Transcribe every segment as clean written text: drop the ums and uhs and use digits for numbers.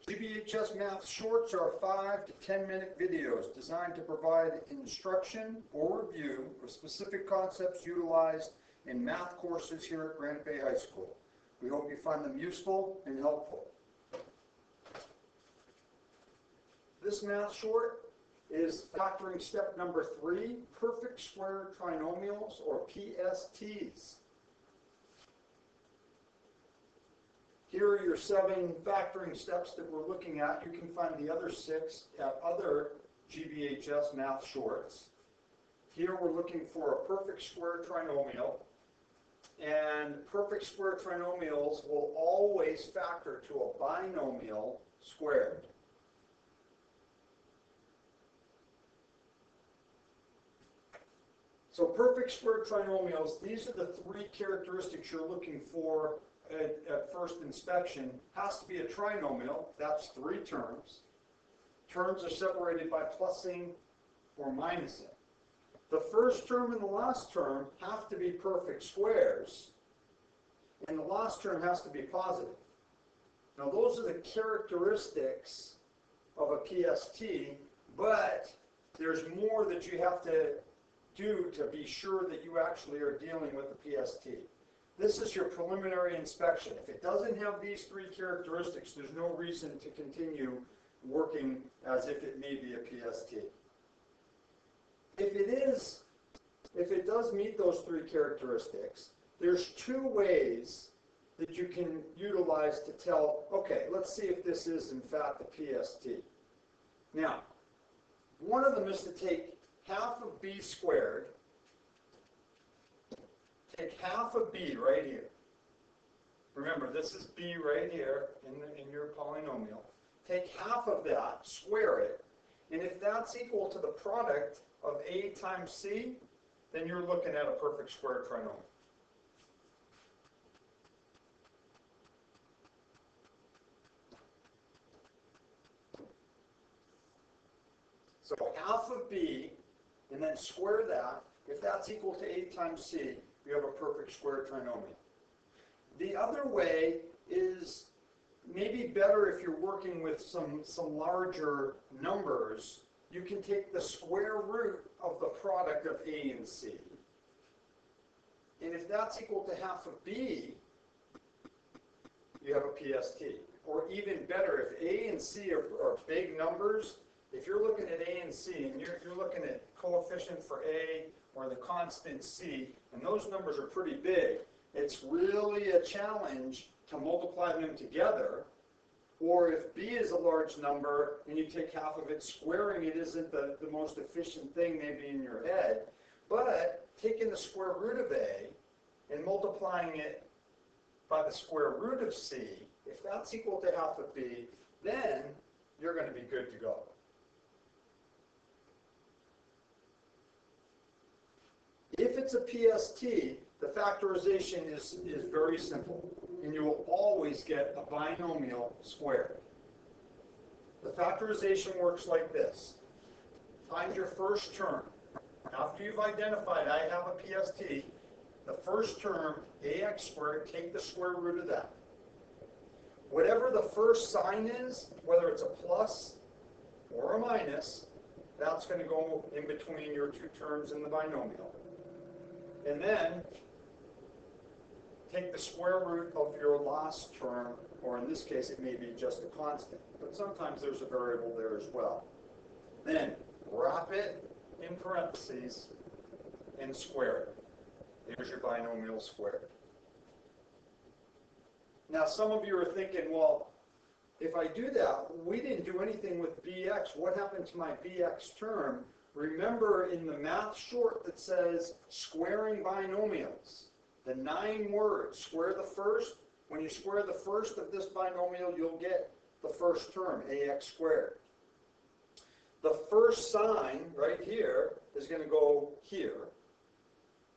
GBHS math shorts are 5 to 10 minute videos designed to provide instruction or review of specific concepts utilized in math courses here at Granite Bay High School. We hope you find them useful and helpful. This math short is factoring step number 3, perfect square trinomials or PSTs. Here are your 7 factoring steps that we're looking at. You can find the other 6 at other GBHS math shorts. Here we're looking for a perfect square trinomial, and perfect square trinomials will always factor to a binomial squared. So perfect square trinomials, these are the 3 characteristics you're looking for at first inspection. Has to be a trinomial, that's 3 terms. Terms are separated by plussing or minusing. The first term and the last term have to be perfect squares, and the last term has to be positive. Now those are the characteristics of a PST, but there's more that you have to do to be sure that you actually are dealing with the PST. This is your preliminary inspection. If it doesn't have these 3 characteristics, there's no reason to continue working as if it may be a PST. If it does meet those 3 characteristics, there's 2 ways that you can utilize to tell, okay, let's see if this is in fact a PST. Now, one of them is to take half of b squared, take half of b right here. Remember, this is b right here in your polynomial. Take half of that, square it, and if that's equal to the product of a times c, then you're looking at a perfect square trinomial. So half of b, and then square that. If that's equal to a times c, you have a perfect square trinomial. The other way is maybe better if you're working with some larger numbers. You can take the square root of the product of a and c. And if that's equal to half of b, you have a PST. Or even better, if a and c are big numbers, if you're looking at a and c, and you're looking at coefficient for a or the constant c, and those numbers are pretty big, it's really a challenge to multiply them together. Or if b is a large number and you take half of it, squaring it isn't the most efficient thing maybe in your head. But taking the square root of a and multiplying it by the square root of c, if that's equal to half of b, then you're going to be good to go. If it's a PST, the factorization is very simple, and you will always get a binomial squared. The factorization works like this. Find your first term. After you've identified I have a PST, the first term, ax squared, take the square root of that. Whatever the first sign is, whether it's a plus or a minus, that's going to go in between your 2 terms in the binomial. And then take the square root of your last term, or in this case it may be just a constant, but sometimes there's a variable there as well. Then wrap it in parentheses and square it. There's your binomial squared. Now some of you are thinking, well, if I do that, we didn't do anything with bx. What happened to my bx term? Remember in the math short that says squaring binomials, the 9 words, square the first. When you square the first of this binomial, you'll get the first term, ax squared. The first sign right here is going to go here,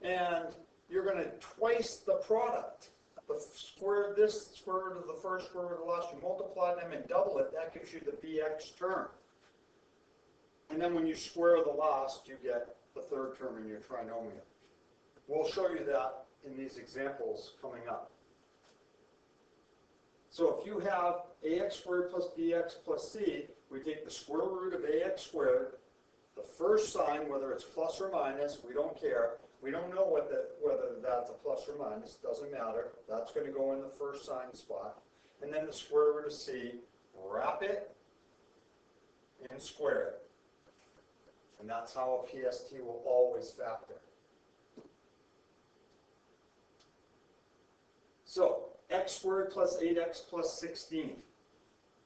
and you're going to twice the product. The square of this, square root of the first, square root of the last, you multiply them and double it, that gives you the bx term. And then when you square the last, you get the third term in your trinomial. We'll show you that in these examples coming up. So if you have ax squared plus bx plus c, we take the square root of ax squared, the first sign, whether it's plus or minus, we don't care. We don't know whether that's a plus or minus, doesn't matter. That's going to go in the first sign spot. And then the square root of c, wrap it, and square it. And that's how a PST will always factor. So, x squared plus 8x plus 16.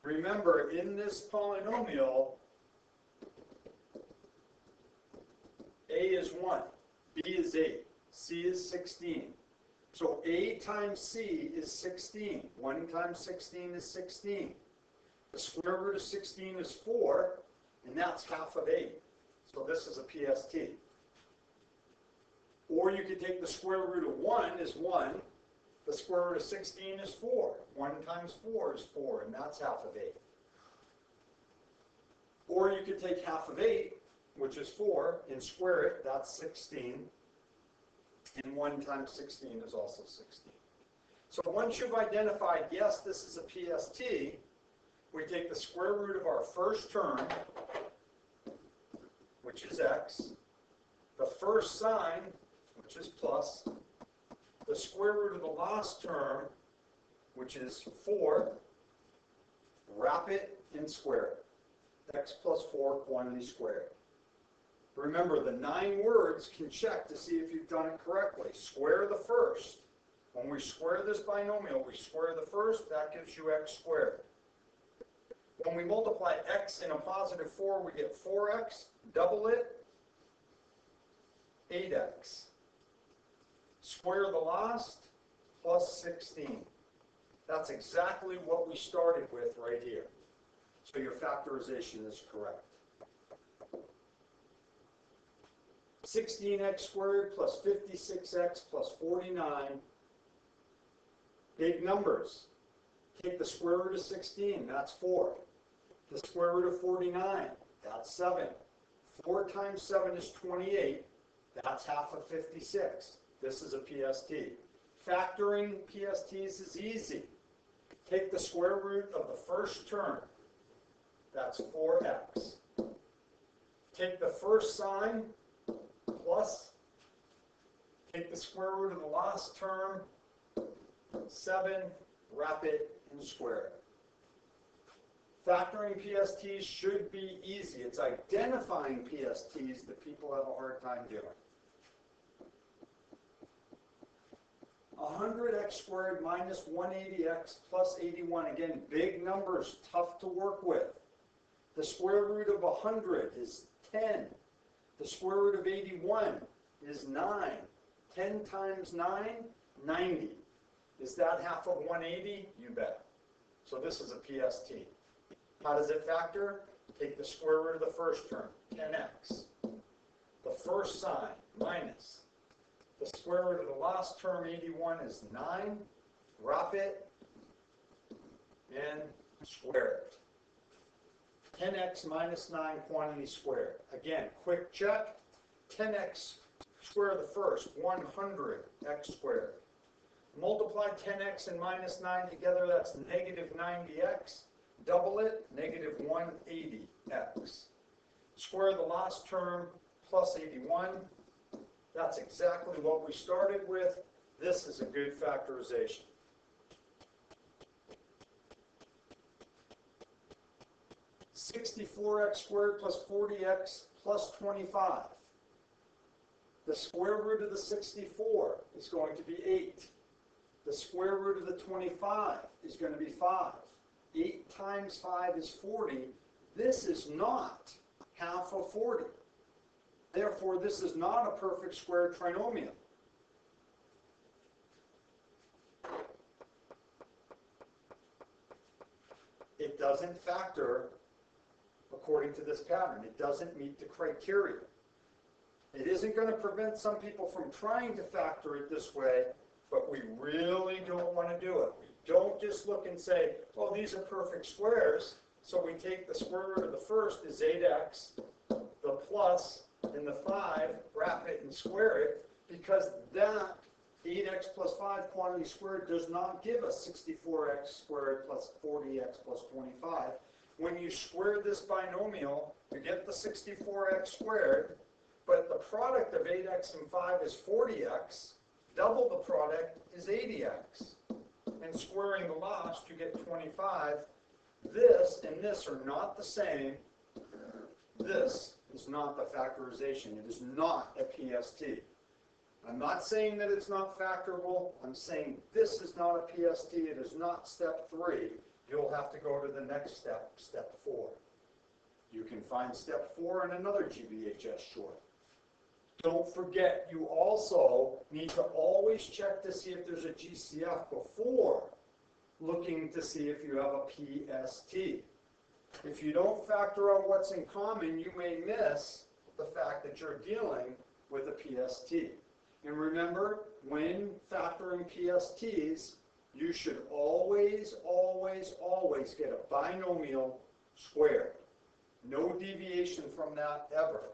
Remember, in this polynomial, a is 1, b is 8, c is 16. So a times c is 16. 1 times 16 is 16. The square root of 16 is 4, and that's half of 8. So this is a PST. Or you could take the square root of 1 is 1. The square root of 16 is 4. 1 times 4 is 4, and that's half of 8. Or you could take half of 8, which is 4, and square it. That's 16. And 1 times 16 is also 16. So once you've identified, yes, this is a PST, we take the square root of our first term, which is x, the first sign, which is plus, the square root of the last term, which is 4, wrap it and square it. X plus 4 quantity squared. Remember, the 9 words can check to see if you've done it correctly. Square the first. When we square this binomial, we square the first, that gives you x squared. When we multiply x in a positive 4, we get 4x, double it, 8x. Square the last, plus 16. That's exactly what we started with right here. So your factorization is correct. 16x squared plus 56x plus 49. Big numbers. Take the square root of 16, that's 4. The square root of 49, that's 7. 4 times 7 is 28. That's half of 56. This is a PST. Factoring PSTs is easy. Take the square root of the first term. That's 4x. Take the first sign, plus. Take the square root of the last term, 7, wrap it, and square it. Factoring PSTs should be easy. It's identifying PSTs that people have a hard time doing. 100x squared minus 180x plus 81. Again, big numbers, tough to work with. The square root of 100 is 10. The square root of 81 is 9. 10 times 9, 90. Is that half of 180? You bet. So this is a PST. How does it factor? Take the square root of the first term, 10x. The first sign, minus. The square root of the last term, 81, is 9. Wrap it and square it. 10x minus 9 quantity squared. Again, quick check. 10x square the first, 100x squared. Multiply 10x and minus 9 together, that's negative 90x. Double it, negative 180x. Square the last term, plus 81. That's exactly what we started with. This is a good factorization. (64x squared plus 40x plus 25). The square root of the 64 is going to be 8. The square root of the 25 is going to be 5. 8 times 5 is 40. This is not half of 40. Therefore, this is not a perfect square trinomial. It doesn't factor according to this pattern. It doesn't meet the criteria. It isn't going to prevent some people from trying to factor it this way, but we really don't want to do it. We don't just look and say, oh, these are perfect squares, so we take the square root of the first is 8x, the plus, and the 5, wrap it and square it, because that 8x plus 5 quantity squared does not give us 64x squared plus 40x plus 25. When you square this binomial, you get the 64x squared, but the product of 8x and 5 is 40x, double the product is 80x. And squaring the last, you get 25. This and this are not the same. This is not the factorization. It is not a PST. I'm not saying that it's not factorable. I'm saying this is not a PST. It is not step 3. You'll have to go to the next step, step 4. You can find step 4 in another GBHS short. Don't forget, you also need to always check to see if there's a GCF before looking to see if you have a PST. If you don't factor out what's in common, you may miss the fact that you're dealing with a PST. And remember, when factoring PSTs, you should always, always, always get a binomial squared. No deviation from that ever.